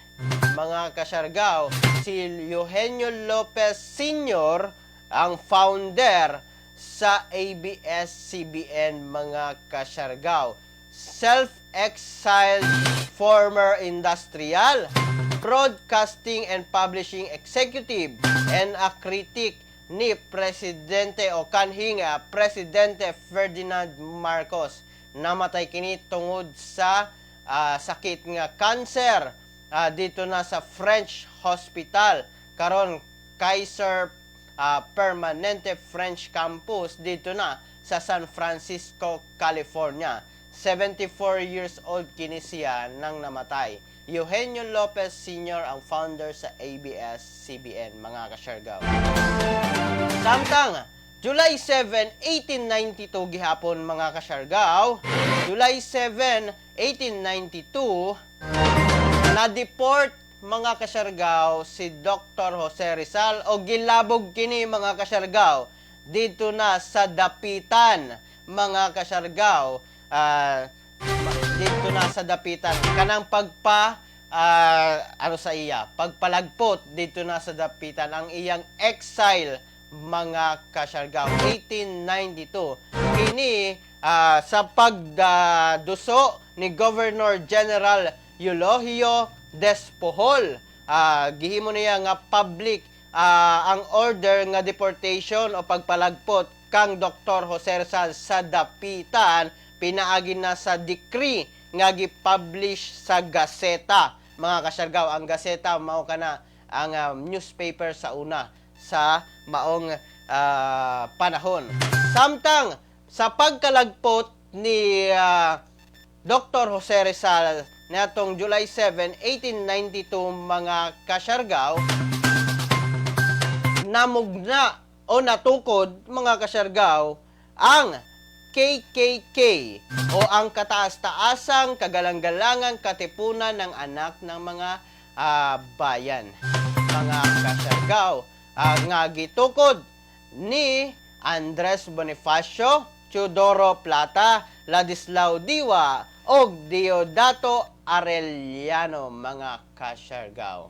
mga kasyargaw si Eugenio Lopez Sr., ang founder sa ABS-CBN mga kasyargaw. Self-exiled former industrial, broadcasting and publishing executive, and a critic ni Presidente o kanhing Presidente Ferdinand Marcos. Namatay kini tungod sa sakit nga cancer. Dito na sa French Hospital, karon Kaiser Permanente French Campus dito na sa San Francisco, California. 74 years old kini siya nang namatay. Eugenio Lopez Sr. ang founder sa ABS-CBN mga kasyargaw. Samtang July 7, 1892 gihapon mga kasyargaw, July 7, 1892 na-deport mga kasyargaw si Dr. Jose Rizal o gilabog kini mga kasyargaw dito na sa Dapitan mga kasyargaw. Dito na sa Dapitan kanang pagpalagpot dito na sa Dapitan ang iyang exile mga kasyargaw. 1892 kini sa pagduso ni Governor General Eulogio Despujol. Gihimo niya nga public ang order nga deportation o pagpalagpot kang Dr. Jose Rizal sa Dapitan, pinaagi na sa decree nga gi-publish sa Gazeta mga kasyargaw. Ang Gazeta mao kana ang newspaper sa una sa maong panahon. Samtang sa pagkalagpot ni Dr. Jose Rizal natong July 7, 1892 mga kasyargaw, namugna o natukod mga kasyargaw ang KKK o ang kataas-taasang kagalang-galangang katipunan ng anak ng mga bayan mga kasyargaw, nga gitukod ni Andres Bonifacio, Teodoro Plata, Ladislao Diwa og Deodato Arellano mga kasyargaw.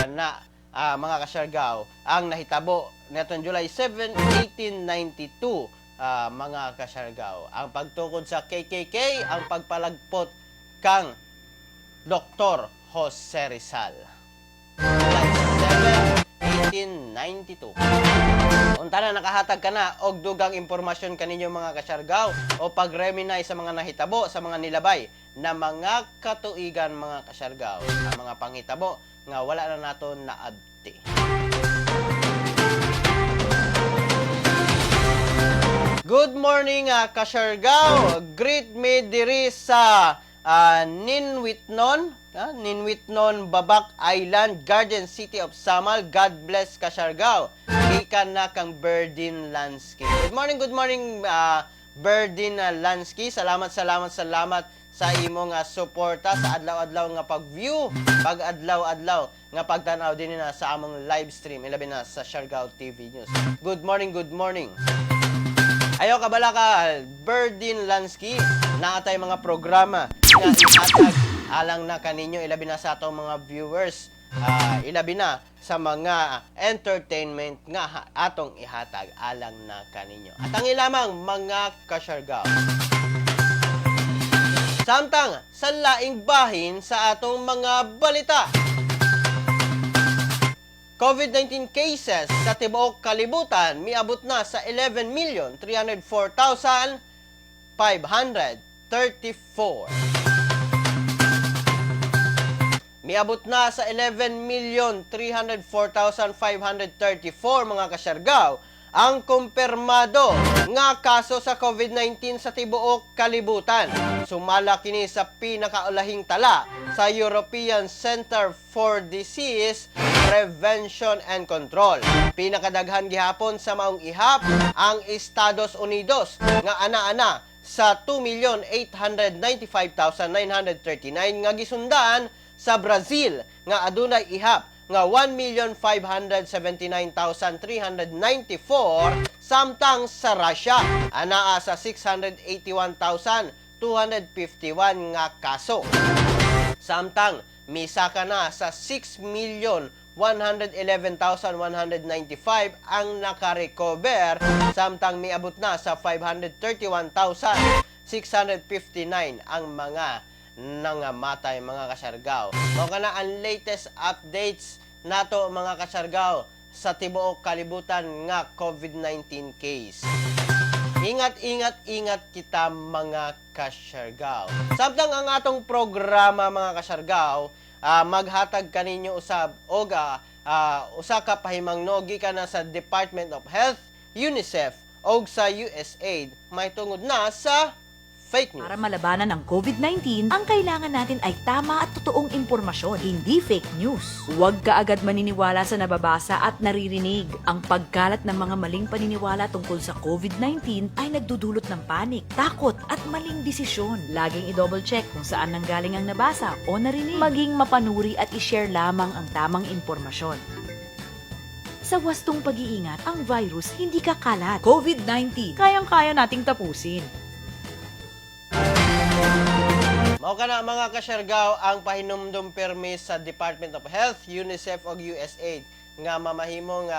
Na mga kasyargaw ang nahitabo netong July 7, 1892 mga kasyargaw. Ang pagtukod sa KKK, ang pagpalagpot kang Dr. Jose Rizal. July 7, 1892. Unta na nakahatag ka na og dugang impormasyon kaninyo mga kasyargaw o pag-reminisce sa mga nahitabo sa mga nilabay na mga katuigan mga kasyargaw. Ang mga panghitabo nga wala na nato naabti. Good morning kasyargaw. Greet me diri sa Ninwitnon, Babak Island, Garden City of Samal. God bless kasyargaw. Ikan na kang Berdin Lansky. Good morning Berdin Lansky. Salamat sa imong suporta sa adlaw-adlaw nga pag-view, pag-adlaw-adlaw nga pagtanaw din na sa among live stream, ilabi na sa Siargao TV News. Good morning. Ayaw kabala ka, Berdin Lansky, naatay mga programa nga ihatag alang na kaninyo, ilabi na sa atong mga viewers, ilabi na sa mga entertainment nga atong ihatag alang na kaninyo. At ang ilamang mga kasyargaw. Samtang sa laing bahin sa atong mga balita. COVID-19 cases sa tibuok kalibutan miabot na sa 11,304,534. Miabot na sa 11,304,534 mga kasyargaw ang kumpirmado nga kaso sa COVID-19 sa tibuok kalibutan. Sumala kini sa pinakaulahing tala sa European Center for Disease Prevention and Control. Pinakadaghan gihapon sa maong ihap ang Estados Unidos nga ana-ana sa 2,895,939 nga gisundan sa Brazil nga adunay ihap nga 1,579,394 samtang sa Russia anaa sa 681,251 nga kaso. Samtang misaka na sa 6,111,195 ang nakarecover samtang miabot na sa 531,659 ang mga nangamatay mga kasyargaw. Mao kana ang latest updates nato mga kasyargaw sa tibuok kalibutan nga COVID-19 case. Ingat kita mga kasyargaw. Samtang ang atong programa mga kasyargaw, maghatag kaninyo usab og usa ka pahimangno gikan na sa Department of Health, UNICEF og sa USAID may tungod na sa fake news. Para malabanan ang COVID-19, ang kailangan natin ay tama at totoong impormasyon, hindi fake news. Huwag ka agad maniniwala sa nababasa at naririnig. Ang pagkalat ng mga maling paniniwala tungkol sa COVID-19 ay nagdudulot ng panik, takot at maling desisyon. Laging i-double check kung saan nanggaling ang nabasa o narinig. Maging mapanuri at i-share lamang ang tamang impormasyon. Sa wastong pag-iingat, ang virus hindi kakalat. COVID-19, kayang-kaya nating tapusin. Mao kana mga kasyargaw ang pahinumdum permis sa Department of Health, UNICEF ug USAID nga mamahimong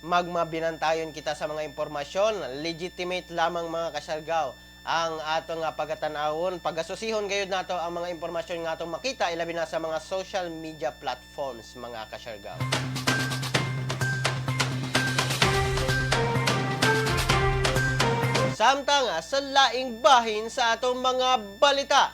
magmabinantayon kita sa mga impormasyon. Legitimate lamang mga kasyargaw ang atong pagatan-awon, pag-asusihon gayud nato ang mga impormasyon nga atong makita ilabi na sa mga social media platforms mga kasyargaw. Samtang sa laing bahin sa atong mga balita.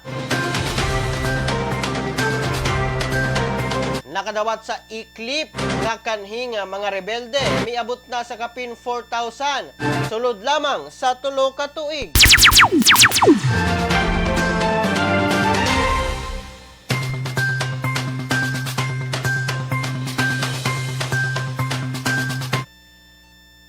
Nakadawat sa iklip nga kanhing mga rebelde miabot na sa kapin 4,000 sulod lamang sa 3 ka tuig.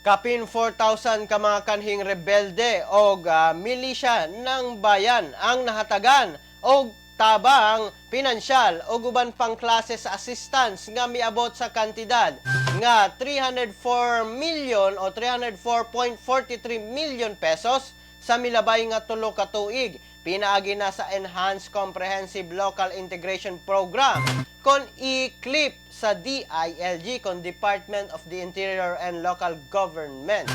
Kapin 4,000 ka mga kanhing rebelde o milisya ng bayan ang nahatagan o tabang pinansyal o guban pang klase sa assistance nga miabot sa kantidad nga 304 million o 304.43 million pesos sa milabay nga 3 ka tuig. Pinaagi na sa Enhanced Comprehensive Local Integration Program kon i-clip sa DILG kon Department of the Interior and Local Government.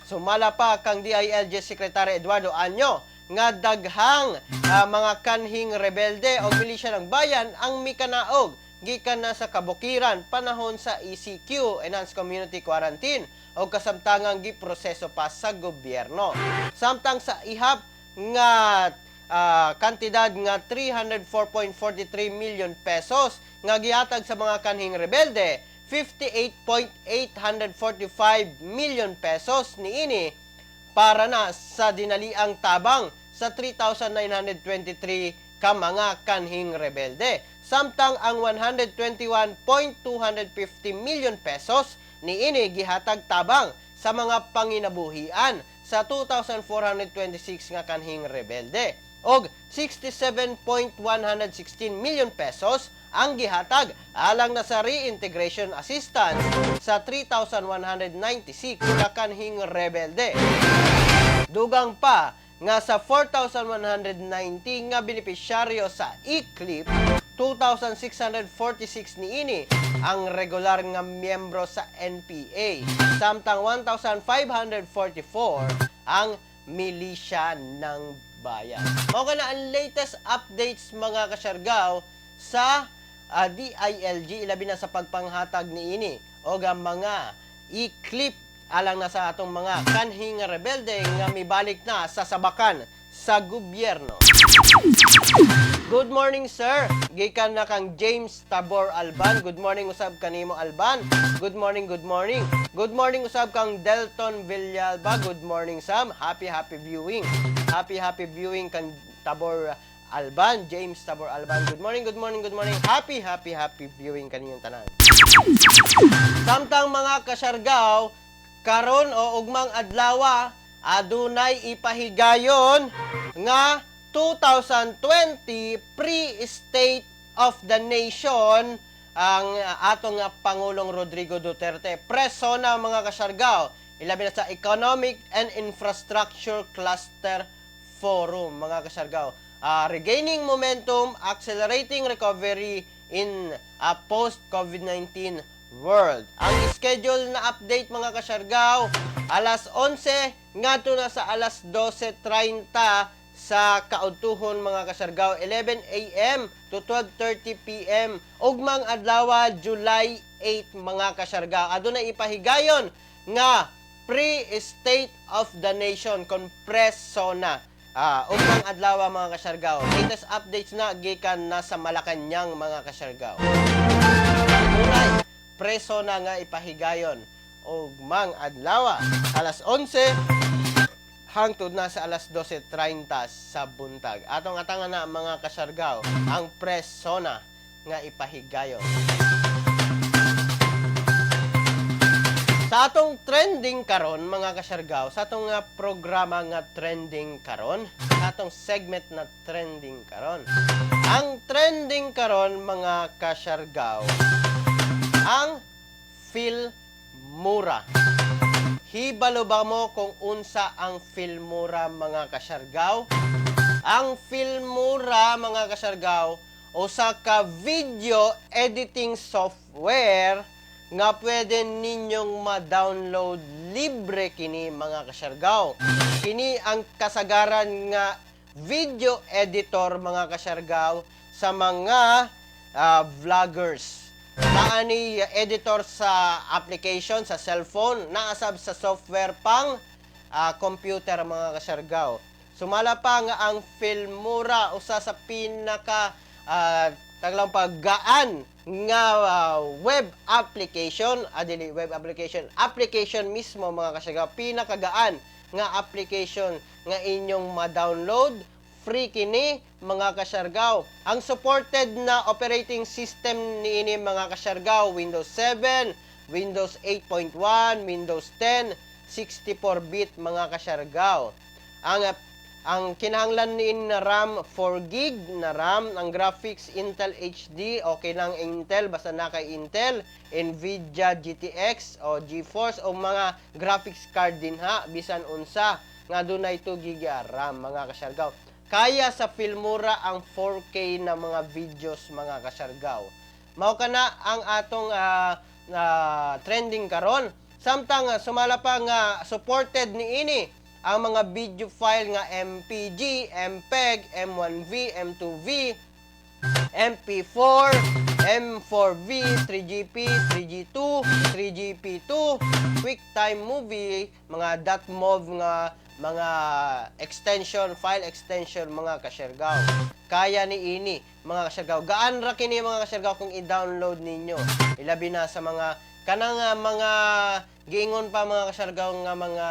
Sumala pa kang DILG Secretary Eduardo Anyo nga daghang mga kanhing rebelde o milisya ng bayan ang mikanaog gikan na sa kabukiran panahon sa ECQ, Enhanced Community Quarantine o kasamtangang giproseso pa sa gobyerno. Samtang sa ihap nga kantidad nga 304.43 million pesos nga gihatag sa mga kanhing rebelde, 58.845 million pesos niini para na sa dinaliang tabang sa 3,923 ka mga kanhing rebelde. Samtang ang 121.250 million pesos niini gihatag tabang sa mga panginabuhian sa 2,426 nga kanhing rebelde. Og 67.116 million pesos ang gihatag alang na sa reintegration assistance sa 3,196 ka kanhing rebelde. Dugang pa nga sa 4,190 nga benepisyaryo sa e-clip, 2,646 niini ang regular nga miyembro sa NPA, samtang 1,544 ang milisya ng bayan. Mao kana ang latest updates mga kasyargaw sa DILG, ilabi na sa pagpanghatag niini o ang mga e-clip alang na sa atong mga kanhing rebelde nga mibalik na sa sabakan sa gobyerno. Good morning, sir. Gikan na kang James Tabor Alban. Good morning usab kanimo, Alban. Good morning, good morning. Good morning usab kang Delton Villalba. Good morning, Sam. Happy viewing. Happy viewing kang Tabor Alban, James Tabor Alban. Good morning, good morning, good morning. Happy viewing kaninyong tanan. Samtang mga kasyargaw, karon o ugmang adlaw adunay ipahigayon nga 2020 pre-State of the Nation ang atong Pangulong Rodrigo Duterte. Preso na mga kasyargaw, ilabi na sa Economic and Infrastructure Cluster Forum mga kasyargaw. Regaining momentum, accelerating recovery in a post-COVID-19 world. Ang schedule na update mga kasyargaw, alas 11 ngadto na sa alas 12:30 sa kaudtuhon mga kasyargaw, 11 a.m. to 12:30 p.m. ugmang adlaw July 8 mga kasyargaw. Adunay ipahigayon nga pre-State of the Nation kompreso na. Ugmang adlaw mga kasyargaw. Latest updates na gikan na sa Malacañang mga kasyargaw. Adunay preso na nga ipahigayon ugmang adlaw alas 11 hangtod na sa alas 12:30 sa buntag. Atong atangan na mga kasyargaw ang preso na nga ipahigayon. Sa atong trending karon mga kasyargaw, sa atong programa nga trending karon, sa atong segment na trending karon. Ang trending karon mga kasyargaw, ang Filmura. Hibalo ba mo kung unsa ang Filmura mga kasyargaw? Ang Filmura mga kasyargaw, usa ka video editing software nga pwede ninyong ma-download libre kini mga kasyargaw. Kini ang kasagaran nga video editor mga kasyargaw sa mga vloggers. Naani editor sa application sa cellphone, naasab sa software pang computer mga kasyargaw. Sumala pa nga ang Filmura usa sa pinaka taglang paggaan nga web application, application mismo mga kasyargaw, pinakagaan nga application nga inyong ma-download. Free kini mga kasyargaw. Ang supported na operating system niini mga kasyargaw, Windows 7, Windows 8.1, Windows 10, 64-bit mga kasyargaw. Ang kinahanglan niini na RAM 4 GB na RAM, ang graphics Intel HD, okay lang Intel basta naka Intel, Nvidia GTX o GeForce o mga graphics card din ha, bisan unsa nga dunay 2 GB RAM mga kasyargaw. Kaya sa Filmura ang 4K na mga videos mga kasyargaw. Mao kana ang atong trending karon. Samtang sumala pa nga supported niini ang mga video file nga MPG, MPEG, M1V, M2V, MP4, M4V, 3GP, 3G2, 3GP2, QuickTime Movie, mga .mov nga mga extension, file extension mga kasyargaw. Kaya ni ini mga kasyargaw. Gaan ra kini mga kasyargaw kung i-download ninyo. Ilabi na sa mga kanang mga giingon pa mga kasyargaw nga mga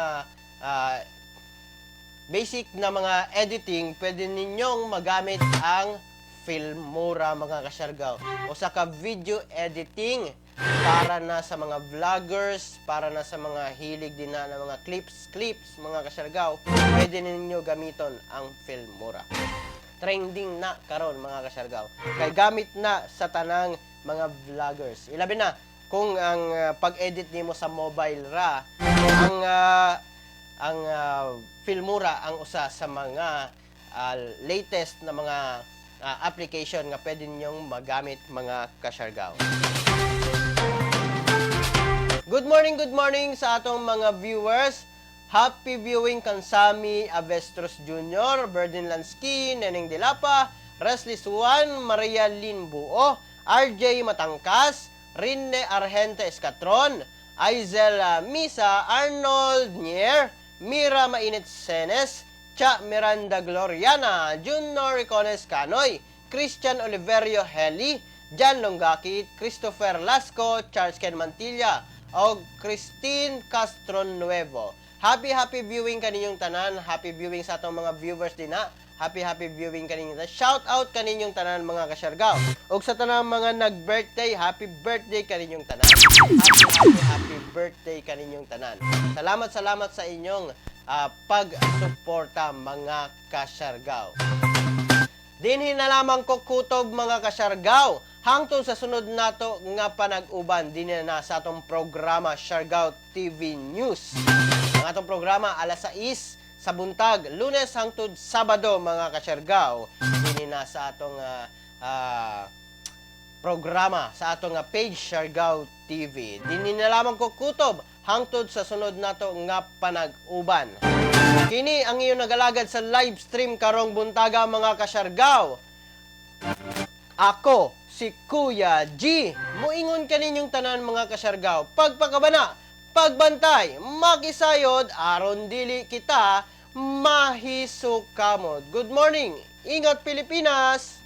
basic na mga editing, pwede ninyong magamit ang Filmura mga kasyargaw. O sa ka video editing para na sa mga vloggers, para na sa mga hilig din na ng mga clips mga kasyargaw, pwede ninyo gamiton ang Filmura. trending na karon mga kasyargaw. Kay gamit na sa tanang mga vloggers. Ilabi na kung ang pag-edit nimo sa mobile ra ang Filmora ang usa sa mga latest na mga application nga pwede ninyong magamit mga kasyargaw. Good morning sa atong mga viewers. Happy viewing kansami Avestros Jr., Berdin Lansky, Neneng Dilapa, Resly Suwan, Maria Lynn Buo, RJ Matangkas, Rine Argente Escatron, Aizel Misa, Arnold Nier, Mira Mainit Senes, Cha Miranda Gloriana, Junor Ricones Canoy, Christian Oliverio Heli, Jan Longakit, Christopher Lasco, Charles Ken Mantilla, o Christine Castro Nuevo. Happy viewing kaninyong tanan. Happy viewing sa atong mga viewers din na. Happy viewing kaninyong tanan. Shout out kaninyong tanan mga kasyargaw. O sa tanang mga nag-birthday, happy birthday kaninyong tanan. Happy birthday kaninyong tanan. Salamat sa inyong pag-suporta mga kasyargaw. Dinhi na lamang ko kutob mga kasyargaw. Hangtod sa sunod nato nga panag-uban dinhi na sa atong programa Siargao TV News. Ang atong programa alas 6 sa buntag, Lunes hangtod Sabado mga kasyargaw. Dinhi na sa atong programa sa atong page Siargao TV. Dinhi na lamang ko kutob hangtod sa sunod nato nga panag-uban. Kini ang iyon nagalagad sa live stream karong buntaga mga kasyargaw. Ako, si Kuya G. Muingon kaninyong tanan mga kasyargaw. Pagpakabana, pagbantay, makisayod, aron dili kita mahisukamod. Good morning. Ingat Pilipinas!